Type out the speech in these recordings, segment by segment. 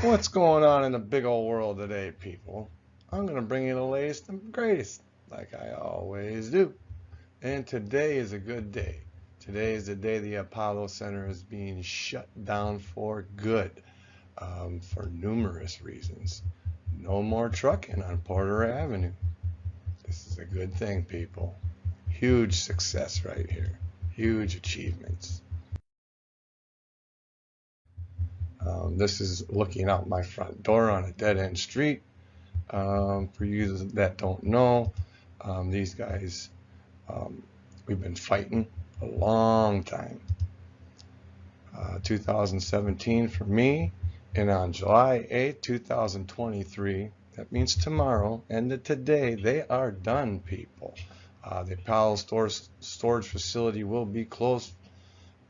What's going on in the big old world today, people? I'm going to bring you the latest and greatest, like I always do. And today is a good day. Today is the day the Apollo Center is being shut down for good, for numerous reasons. No more trucking on Porter Avenue. This is a good thing, people. Huge success right here. Huge achievements. This is looking out my front door on a dead-end street. For you that don't know, these guys, we've been fighting a long time. 2017 for me, and on July 8, 2023, that means tomorrow, and today, they are done, people. The Apollo storage facility will be closed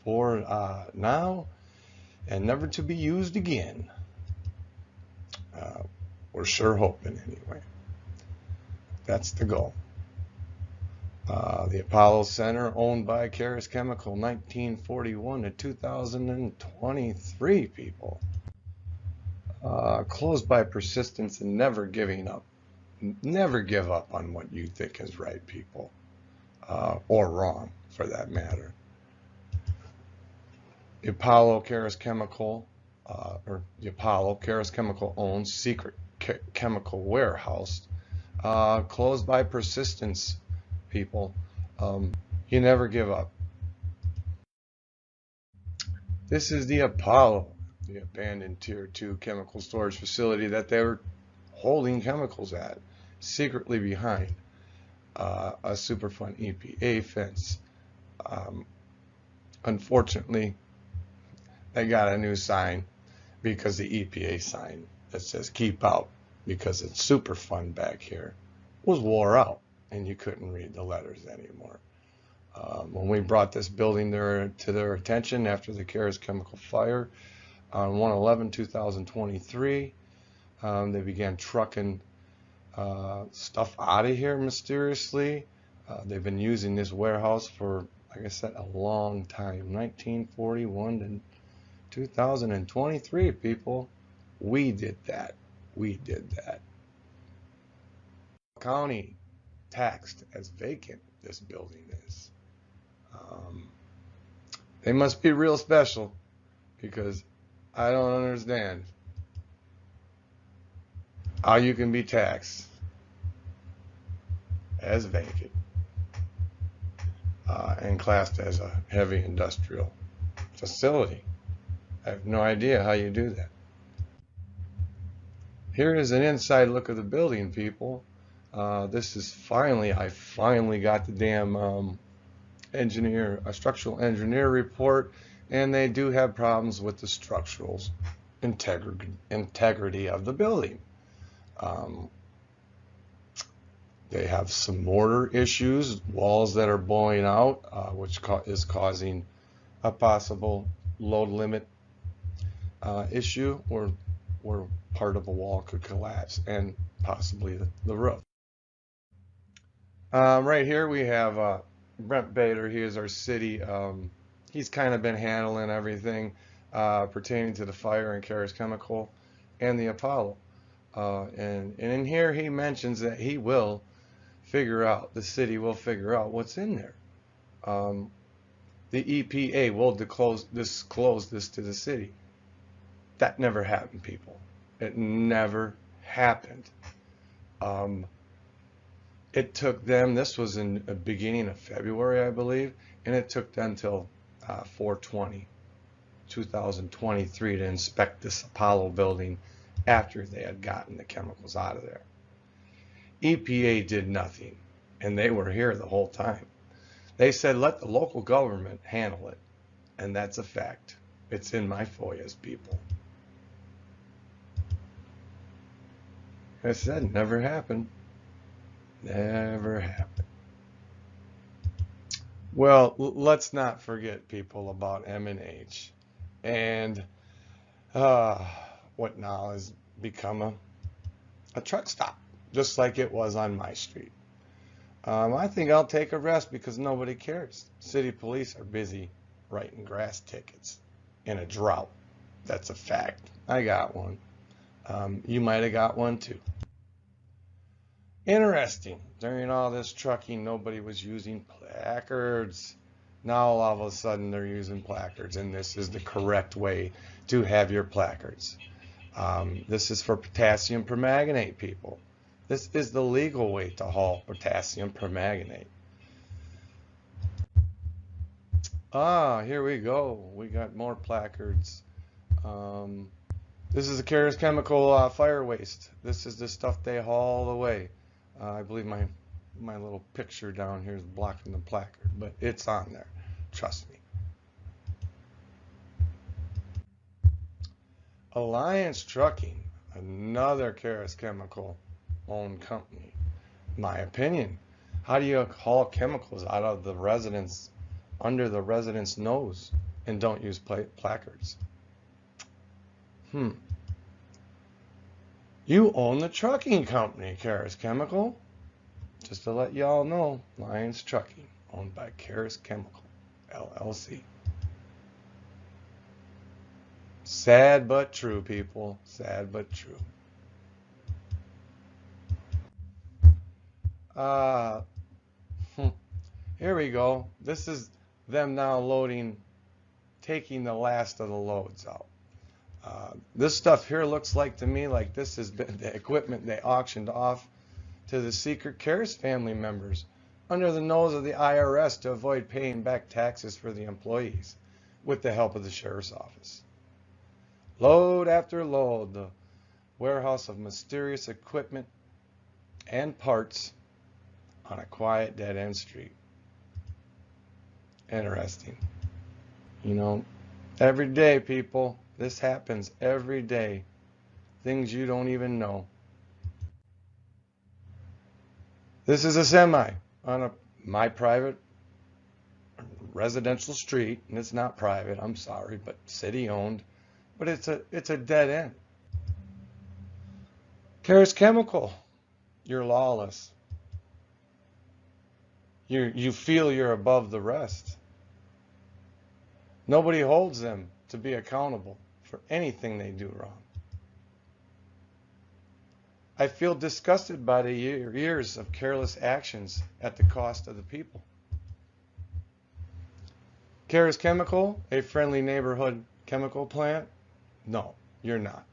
for now and never to be used again. We're sure hoping anyway. That's the goal. The Apollo Center, owned by Carus Chemicals, 1941 to 2023, people. Closed by persistence and never giving up. Never give up on what you think is right, people. Or wrong, for that matter. The Apollo Carus Chemical, Carus Chemical owns secret chemical warehouse, closed by persistence, people. You never give up. This is the Apollo, the abandoned Tier 2 chemical storage facility that they were holding chemicals at, secretly behind a Superfund EPA fence. Unfortunately, they got a new sign because the EPA sign that says keep out, because it's Superfund back here, was wore out and you couldn't read the letters anymore. When we brought this building to their attention after the Carus Chemical fire on 1/11/2023, they began trucking stuff out of here mysteriously. They've been using this warehouse for, like I said, a long time, 1941 to 2023, people. We did that. We did that. County taxed as vacant this building is. They must be real special, because I don't understand how you can be taxed as vacant and classed as a heavy industrial facility. I have no idea how you do that. Here is an inside look of the building, people. This is I finally got the damn structural engineer report, and they do have problems with the structural integrity of the building. They have some mortar issues, walls that are blowing out, which is causing a possible load limit issue, where part of a wall could collapse, and possibly the roof. Right here we have Brent Bader. He is our city. He's kind of been handling everything pertaining to the fire and Carus Chemical and the Apollo. And in here he mentions that he will the city will figure out what's in there. The EPA will disclose this to the city. That never happened, people. It never happened. It took them, this was in the beginning of February, I believe, and it took them till 4/20/2023 to inspect this Apollo building after they had gotten the chemicals out of there. EPA did nothing, and they were here the whole time. They said, let the local government handle it, and that's a fact. It's in my FOIAs, people. I said, never happened. Never happened. Well, let's not forget, people, about M&H and what now has become a truck stop, just like it was on my street. I think I'll take a rest because nobody cares. City police are busy writing grass tickets in a drought. That's a fact. I got one. You might have got one too. Interesting. During all this trucking, nobody was using placards. Now all of a sudden they're using placards, and this is the correct way to have your placards. This is for potassium permanganate, people. This is the legal way to haul potassium permanganate. Here we go. We got more placards. This is the Carus Chemical fire waste. This is the stuff they haul away. I believe my little picture down here is blocking the placard, but it's on there. Trust me. Alliance Trucking, another Carus Chemical owned company. My opinion, how do you haul chemicals out of the residence, under the resident's nose, and don't use placards? You own the trucking company, Carus Chemical. Just to let y'all know, Alliance Trucking, owned by Carus Chemical, LLC. Sad but true, people. Sad but true. Here we go. This is them now loading, taking the last of the loads out. This stuff here looks like to me like this has been the equipment they auctioned off to the secret Carus family members under the nose of the IRS to avoid paying back taxes for the employees with the help of the sheriff's office. Load after load, the warehouse of mysterious equipment and parts on a quiet dead-end street. Interesting. You know, every day, people, this happens every day. Things you don't even know. This is a semi on my private residential street, and it's not private, I'm sorry, but city owned, but it's a dead end. Carus Chemical, you're lawless. You feel you're above the rest. Nobody holds them to be accountable for anything they do wrong. I feel disgusted by the years of careless actions at the cost of the people. Carus Chemical, a friendly neighborhood chemical plant? No, you're not.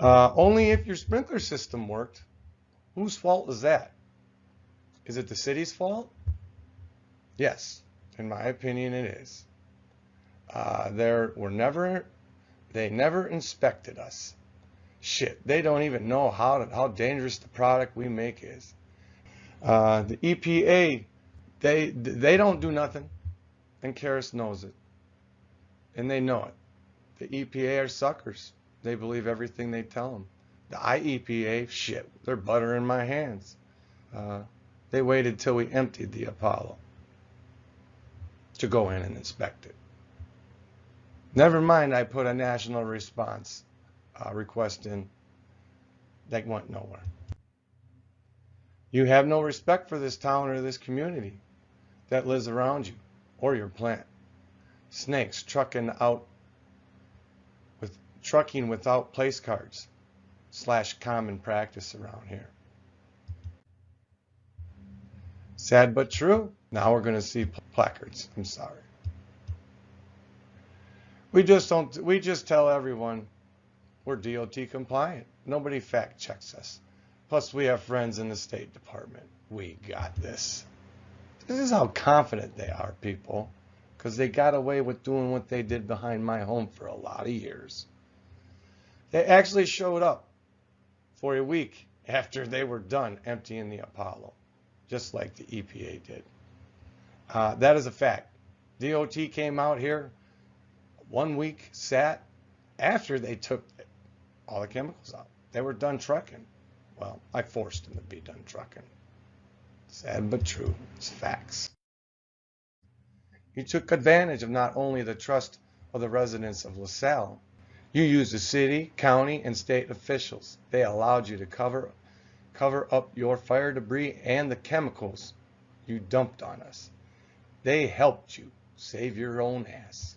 Only if your sprinkler system worked. Whose fault is that? Is it the city's fault? Yes, in my opinion it is. They never inspected us. Shit, they don't even know how dangerous the product we make is. The EPA, they don't do nothing, and Carus knows it, and they know it. The EPA are suckers. They believe everything they tell them. The IEPA, shit, they're butter in my hands. They waited till we emptied the Apollo to go in and inspect it. Never mind, I put a national response request in that went nowhere. You have no respect for this town or this community that lives around you or your plant. Snakes trucking without place cards / common practice around here. Sad but true. Now we're going to see placards. I'm sorry. We just tell everyone we're DOT compliant. Nobody fact checks us. Plus we have friends in the State Department. We got this. This is how confident they are, people, because they got away with doing what they did behind my home for a lot of years. They actually showed up for a week after they were done emptying the Apollo, just like the EPA did. That is a fact. DOT came out here 1 week, sat after they took all the chemicals out. They were done trucking. Well, I forced them to be done trucking. Sad but true. It's facts. You took advantage of not only the trust of the residents of LaSalle, you used the city, county, and state officials. They allowed you to cover up your fire debris and the chemicals you dumped on us. They helped you save your own ass.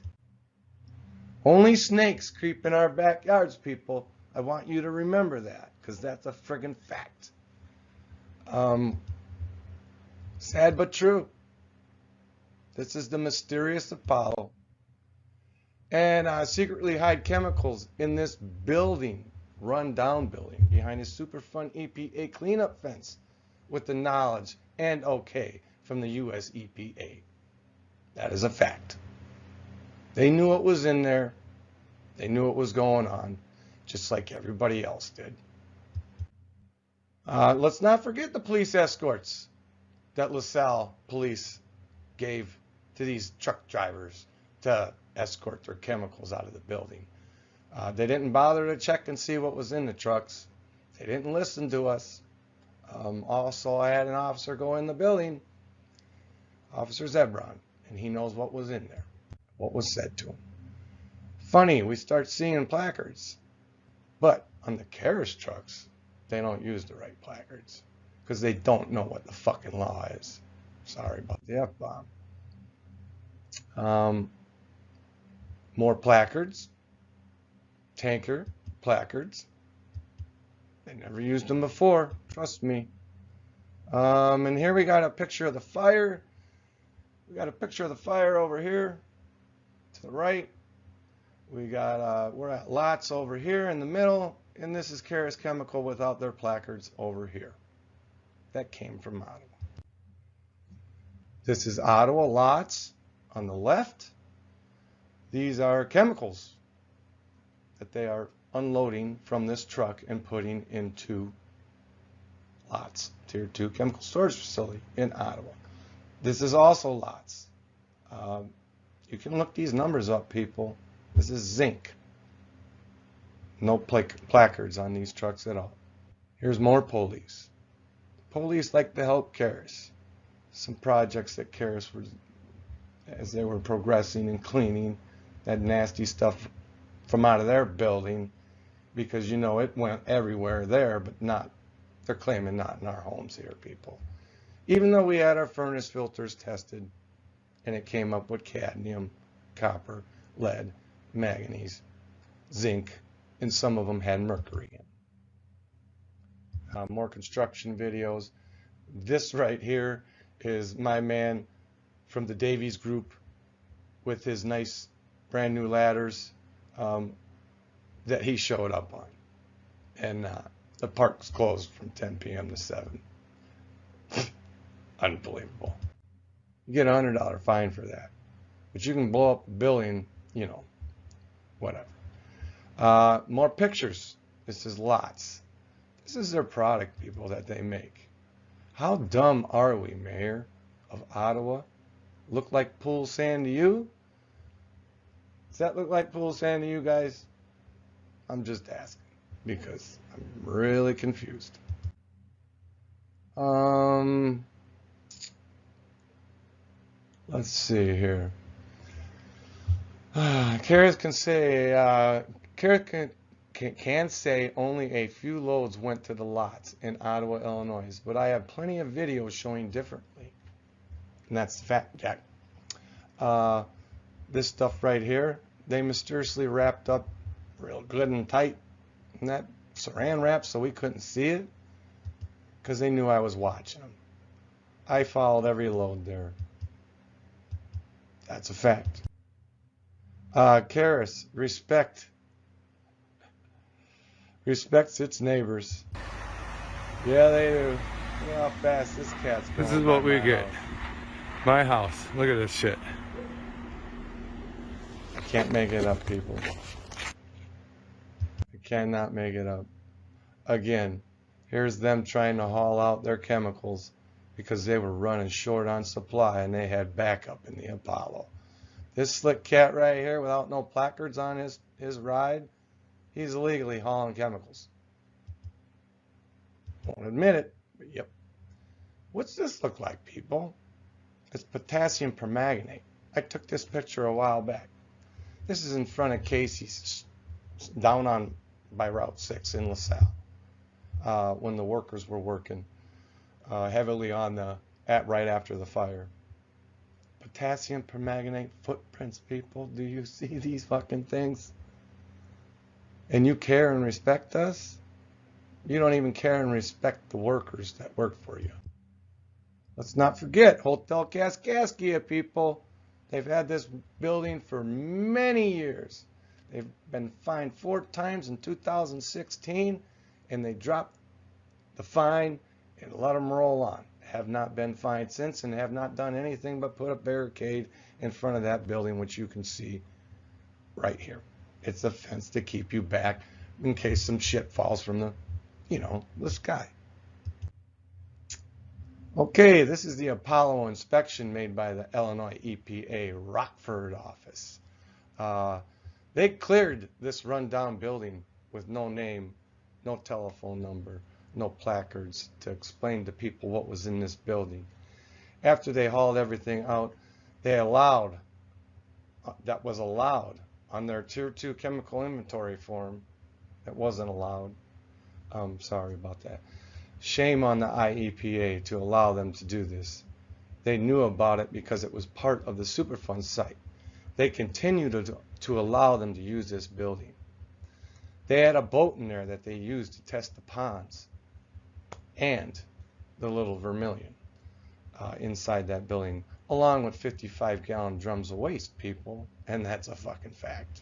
Only snakes creep in our backyards, people. I want you to remember that, because that's a friggin' fact. Sad but true. This is the mysterious Apollo. And secretly hide chemicals in this building, run-down building, behind a super fun EPA cleanup fence, with the knowledge and okay from the US EPA. That is a fact. They knew what was in there. They knew what was going on, just like everybody else did. Let's not forget the police escorts that LaSalle police gave to these truck drivers to escort their chemicals out of the building. They didn't bother to check and see what was in the trucks. They didn't listen to us. Also, I had an officer go in the building, Officer Zebron, and he knows what was in there, what was said to him. Funny, we start seeing placards, but on the Carus trucks, they don't use the right placards because they don't know what the fucking law is. Sorry about the F-bomb. More placards, tanker placards. They never used them before, trust me. And here we got a picture of the fire. We got a picture of the fire over here to the right. We got, we're at lots over here in the middle, and this is Carus Chemical without their placards over here. That came from Ottawa. This is Ottawa lots on the left. These are chemicals that they are unloading from this truck and putting into lots, Tier 2 chemical storage facility in Ottawa. This is also lots. You can look these numbers up, people. This is zinc. No placards on these trucks at all. Here's more police. Police like to help Carus. Some projects that Carus was, as they were progressing and cleaning that nasty stuff from out of their building, because you know it went everywhere there, but not, they're claiming not in our homes here, people. Even though we had our furnace filters tested and it came up with cadmium, copper, lead, manganese, zinc, and some of them had mercury in. More construction videos. This right here is my man from the Davies group with his nice brand new ladders that he showed up on. And the park's closed from 10 p.m. to 7. Unbelievable. You get a $100 fine for that. But you can blow up a building, you know, whatever. More pictures. This is lots. This is their product, people, that they make. How dumb are we, Mayor of Ottawa? Look like pool sand to you? Does that look like pool sand to you guys? I'm just asking because I'm really confused. Let's see here. Carus can say can say only a few loads went to the lots in Ottawa, Illinois, but I have plenty of videos showing differently. And that's the fact, Jack. This stuff right here, they mysteriously wrapped up real good and tight in that saran wrap so we couldn't see it because they knew I was watching them. I followed every load there. That's a fact. Carus, respects its neighbors. Yeah, they do. Look how fast this cat's going. This is what we get. My house. Look at this shit. I can't make it up, people. I cannot make it up. Again, here's them trying to haul out their chemicals because they were running short on supply and they had backup in the Apollo. This slick cat right here without no placards on his ride, he's illegally hauling chemicals. Won't admit it, but yep. What's this look like, people? It's potassium permanganate. I took this picture a while back. This is in front of Casey's, down on by Route 6 in LaSalle, when the workers were working heavily on right after the fire. Potassium permanganate footprints, people. Do you see these fucking things? and you care and respect us, you don't even care and respect the workers that work for you. Let's not forget Hotel Kaskaskia, people. They've had this building for many years. They've been fined 4 times in 2016, and they dropped the fine and let them roll on. Have not been fined since and have not done anything but put a barricade in front of that building, which you can see right here. It's a fence to keep you back in case some shit falls from the sky. Okay, this is the Apollo inspection made by the Illinois EPA Rockford office. They cleared this rundown building with no name, no telephone number, no placards to explain to people what was in this building. After they hauled everything out, they allowed, that was allowed on their Tier 2 chemical inventory form, that wasn't allowed. Sorry about that. Shame on the IEPA to allow them to do this. They knew about it because it was part of the Superfund site. They continue to allow them to use this building. They had a boat in there that they used to test the ponds and the little vermilion inside that building, along with 55-gallon drums of waste, people, and that's a fucking fact.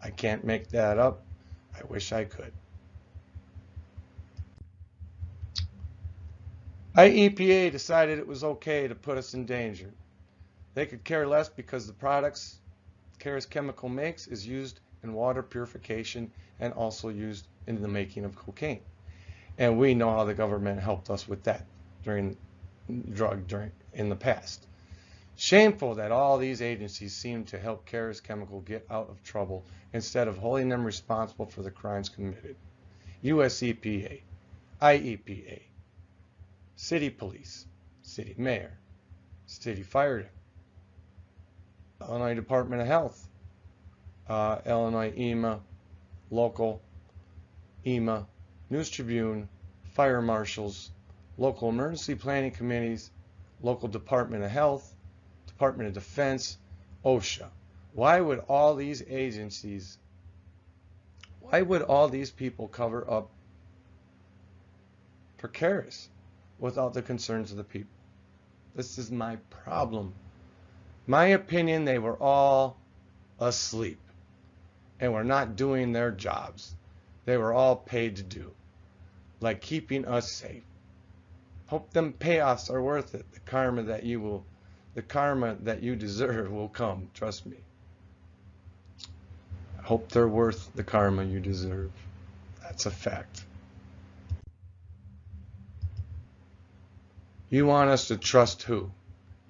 I can't make that up. I wish I could. IEPA decided it was okay to put us in danger. They could care less because the products Carus Chemical makes is used in water purification and also used in the making of cocaine. And we know how the government helped us with that in the past. Shameful that all these agencies seem to help Carus Chemical get out of trouble instead of holding them responsible for the crimes committed. US EPA, IEPA, City Police, City Mayor, City Fire, Illinois Department of Health, Illinois EMA, local EMA, News Tribune, fire marshals, local emergency planning committees, local Department of Health, Department of Defense, OSHA. Why would all these agencies, why would all these people cover up for Carus without the concerns of the people? This is my problem. My opinion, they were all asleep and were not doing their jobs. They were all paid to do, like keeping us safe. Hope them payoffs are worth it. The karma that you deserve will come. Trust me. I hope they're worth the karma you deserve. That's a fact. You want us to trust who?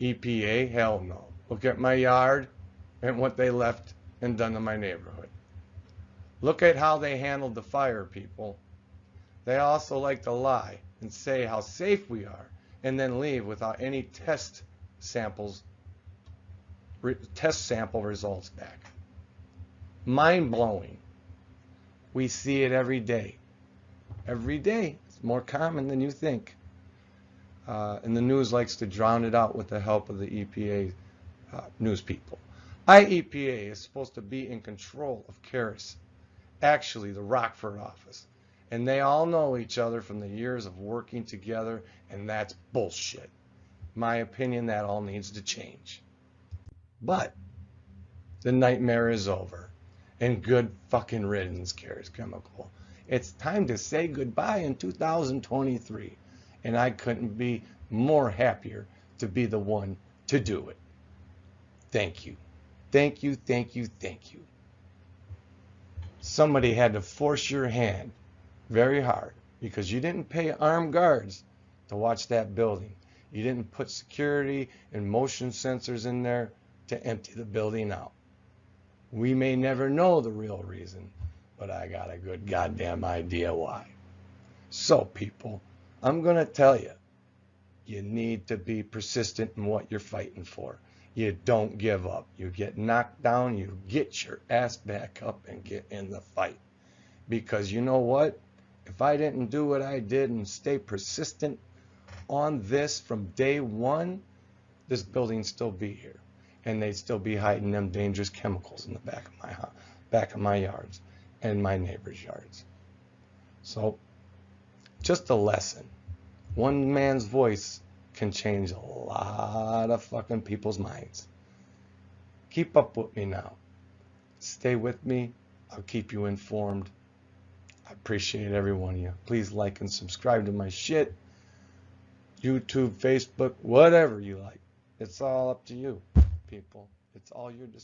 EPA? Hell no. Look at my yard and what they left and done to my neighborhood. Look at how they handled the fire, people. They also like to lie and say how safe we are and then leave without any test sample results back. Mind-blowing. We see it every day. Every day. It's more common than you think. And the news likes to drown it out with the help of the EPA news people. IEPA is supposed to be in control of Carus, actually the Rockford office. And they all know each other from the years of working together, and that's bullshit. My opinion, that all needs to change. But the nightmare is over, and good fucking riddance, Carus Chemical. It's time to say goodbye in 2023, and I couldn't be more happier to be the one to do it. Thank you. Thank you, thank you, thank you. Somebody had to force your hand very hard because you didn't pay armed guards to watch that building. You didn't put security and motion sensors in there to empty the building out. We may never know the real reason, but I got a good goddamn idea why. So, people, I'm going to tell you, you need to be persistent in what you're fighting for. You don't give up. You get knocked down, you get your ass back up and get in the fight. Because you know what? If I didn't do what I did and stay persistent on this from day one, this building'd still be here. And they'd still be hiding them dangerous chemicals in the back of my yards. and my neighbors' yards. So, just a lesson. One man's voice can change a lot of fucking people's minds. Keep up with me now. Stay with me. I'll keep you informed. I appreciate every one of you. Please like and subscribe to my shit. YouTube, Facebook, whatever you like. It's all up to you, people. It's all your decision.